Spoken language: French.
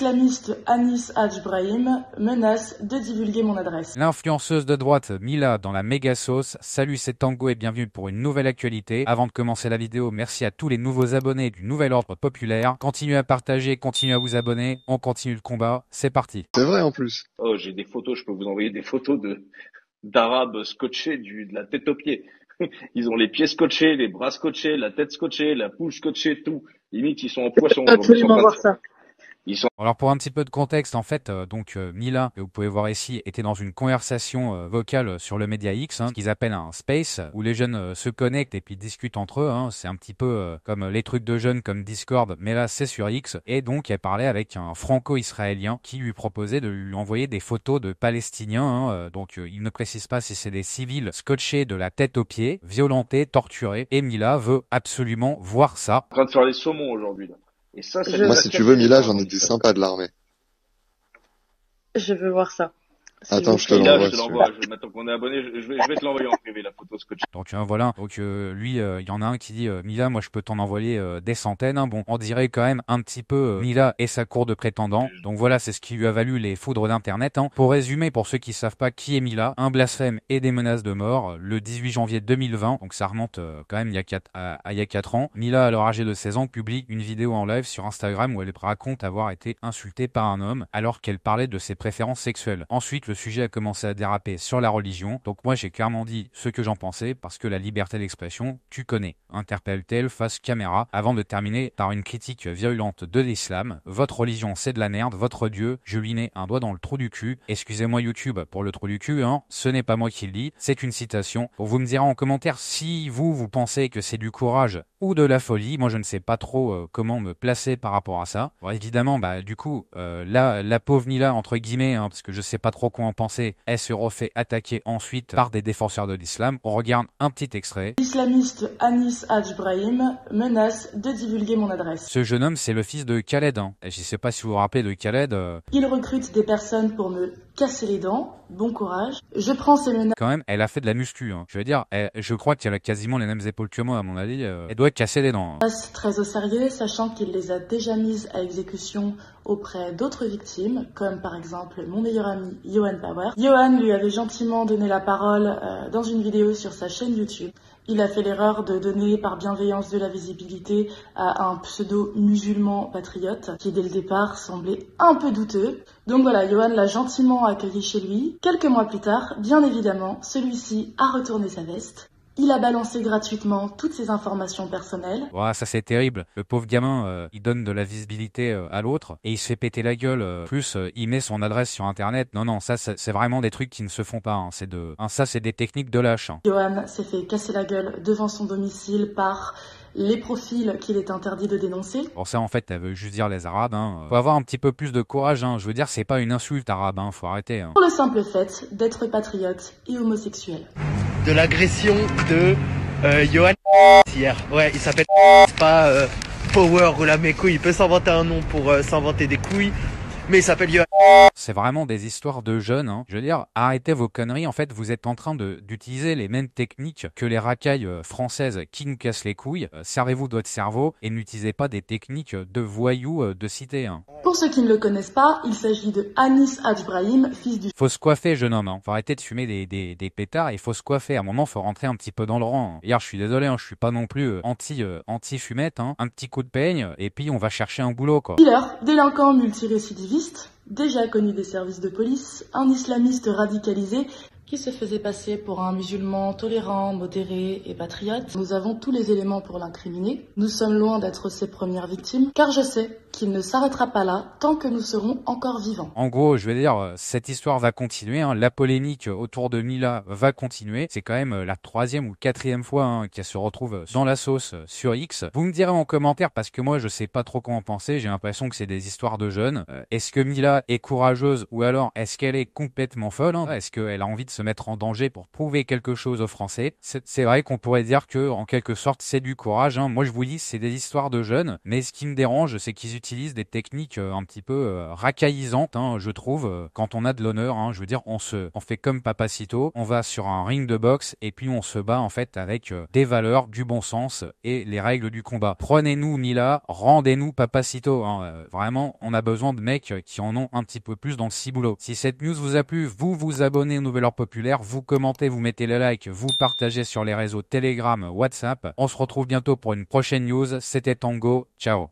L'islamiste Anis Hadj Brahim menace de divulguer mon adresse. L'influenceuse de droite Mila dans la méga sauce. Salut, c'est Tango et bienvenue pour une nouvelle actualité. Avant de commencer la vidéo, merci à tous les nouveaux abonnés du Nouvel Ordre Populaire. Continuez à partager, continuez à vous abonner. On continue le combat. C'est parti. C'est vrai en plus. Oh, j'ai des photos, je peux vous envoyer des photos d'arabes scotchés de la tête aux pieds. Ils ont les pieds scotchés, les bras scotchés, la tête scotchée, la bouche scotchée, tout. Limite, ils sont en poisson. Absolument voir ça. Alors pour un petit peu de contexte, en fait, Mila, que vous pouvez voir ici, était dans une conversation vocale sur le média X, qu'ils appellent un space, où les jeunes se connectent et puis discutent entre eux. C'est un petit peu comme les trucs de jeunes comme Discord, mais là c'est sur X. Et donc elle parlait avec un franco-israélien qui lui proposait de lui envoyer des photos de Palestiniens. Donc il ne précise pas si c'est des civils scotchés de la tête aux pieds, violentés, torturés. Et Mila veut absolument voir ça. En train de faire les saumons aujourd'hui là. Et ça, Moi, si tu veux, Mila, j'en ai des sympas de l'armée. Je veux voir ça. Attends, je te Là, l'envoie. Maintenant qu'on est abonné, je vais te l'envoyer en privé, la photo scotch. Donc voilà, donc lui, il y en a un qui dit Mila, moi je peux t'en envoyer des centaines. Bon, on dirait quand même un petit peu Mila et sa cour de prétendants. Donc voilà, c'est ce qui lui a valu les foudres d'internet. Pour résumer, pour ceux qui savent pas qui est Mila, un blasphème et des menaces de mort le 18 janvier 2020. Donc ça remonte quand même il y a 4 ans. Mila, alors âgée de 16 ans, publie une vidéo en live sur Instagram où elle raconte avoir été insultée par un homme alors qu'elle parlait de ses préférences sexuelles. Ensuite, le sujet a commencé à déraper sur la religion. Donc moi, j'ai clairement dit ce que j'en pensais parce que la liberté d'expression, tu connais. Interpelle-t-elle face caméra avant de terminer par une critique virulente de l'islam. Votre religion, c'est de la merde. Votre Dieu, je lui mets un doigt dans le trou du cul. Excusez-moi YouTube pour le trou du cul, ce n'est pas moi qui le dis. C'est une citation. Vous me direz en commentaire si vous pensez que c'est du courage ou de la folie. Moi, je ne sais pas trop comment me placer par rapport à ça. Bon, évidemment, du coup, la pauvre Mila, entre guillemets, parce que je sais pas trop quoi en penser, elle se refait attaquer ensuite par des défenseurs de l'islam. On regarde un petit extrait. L'islamiste Anis Hadj Brahim menace de divulguer mon adresse. Ce jeune homme, c'est le fils de Khaled. Et je sais pas si vous vous rappelez de Khaled. Il recrute des personnes pour me casser les dents. Bon courage. Je prends ces menaces. Quand même, elle a fait de la muscu. Je veux dire, je crois qu'elle a quasiment les mêmes épaules que moi, à mon avis. Elle doit casser les dents. Très au sérieux, sachant qu'il les a déjà mises à exécution auprès d'autres victimes, comme par exemple mon meilleur ami Yohan Power. Yohan lui avait gentiment donné la parole dans une vidéo sur sa chaîne YouTube. Il a fait l'erreur de donner par bienveillance de la visibilité à un pseudo-musulman patriote qui dès le départ semblait un peu douteux. Donc voilà, Yohan l'a gentiment accueilli chez lui. Quelques mois plus tard, bien évidemment, celui-ci a retourné sa veste. Il a balancé gratuitement toutes ses informations personnelles. Ouais, ça c'est terrible. Le pauvre gamin, il donne de la visibilité à l'autre et il se fait péter la gueule. Plus, il met son adresse sur Internet. Non, ça c'est vraiment des trucs qui ne se font pas. Ça c'est des techniques de lâche. Yohan s'est fait casser la gueule devant son domicile par les profils qu'il est interdit de dénoncer. Pour ça, en fait, elle veut juste dire les Arabes. Faut avoir un petit peu plus de courage. Je veux dire, c'est pas une insulte arabe. Faut arrêter. Pour le simple fait d'être patriote et homosexuel. De l'agression de Yohan hier. Ouais, il s'appelle pas Power ou la Meko. Il peut s'inventer un nom pour s'inventer des couilles, mais il s'appelle Yohan. C'est vraiment des histoires de jeunes. Je veux dire, arrêtez vos conneries. En fait, vous êtes en train d'utiliser les mêmes techniques que les racailles françaises qui nous cassent les couilles. Servez-vous de votre cerveau et n'utilisez pas des techniques de voyous de cité. Pour ceux qui ne le connaissent pas, il s'agit de Anis Hadj Brahim, fils du... Faut se coiffer, jeune homme. Faut arrêter de fumer des pétards et faut se coiffer. À un moment, faut rentrer un petit peu dans le rang. Hier, je suis désolé, je suis pas non plus anti-fumette. Un petit coup de peigne et puis on va chercher un boulot, quoi. Dealer, délinquant multirécidiviste, déjà connu des services de police, un islamiste radicalisé qui se faisait passer pour un musulman tolérant, modéré et patriote. Nous avons tous les éléments pour l'incriminer. Nous sommes loin d'être ses premières victimes, car je sais qu'il ne s'arrêtera pas là tant que nous serons encore vivants. En gros, je veux dire, cette histoire va continuer. La polémique autour de Mila va continuer. C'est quand même la 3e ou 4e fois qu'elle se retrouve dans la sauce sur X. Vous me direz en commentaire, parce que moi, je sais pas trop quoi en penser. J'ai l'impression que c'est des histoires de jeunes. Est-ce que Mila est courageuse ou alors est-ce qu'elle est complètement folle? Est-ce qu'elle a envie de se mettre en danger pour prouver quelque chose aux Français? C'est vrai qu'on pourrait dire que, en quelque sorte, c'est du courage. Moi, je vous dis, c'est des histoires de jeunes. Mais ce qui me dérange, c'est qu'ils utilisent des techniques un petit peu racaillisantes, hein, je trouve, quand on a de l'honneur. Hein, je veux dire, on fait comme Papacito, on va sur un ring de boxe et puis on se bat en fait avec des valeurs, du bon sens et les règles du combat. Prenez-nous Mila, rendez-nous Papacito. Hein, vraiment, on a besoin de mecs qui en ont un petit peu plus dans le ciboulot. Si cette news vous a plu, vous vous abonnez aux Nouvelles Heures Populaires, vous commentez, vous mettez le like, vous partagez sur les réseaux Telegram, WhatsApp. On se retrouve bientôt pour une prochaine news. C'était Tango. Ciao.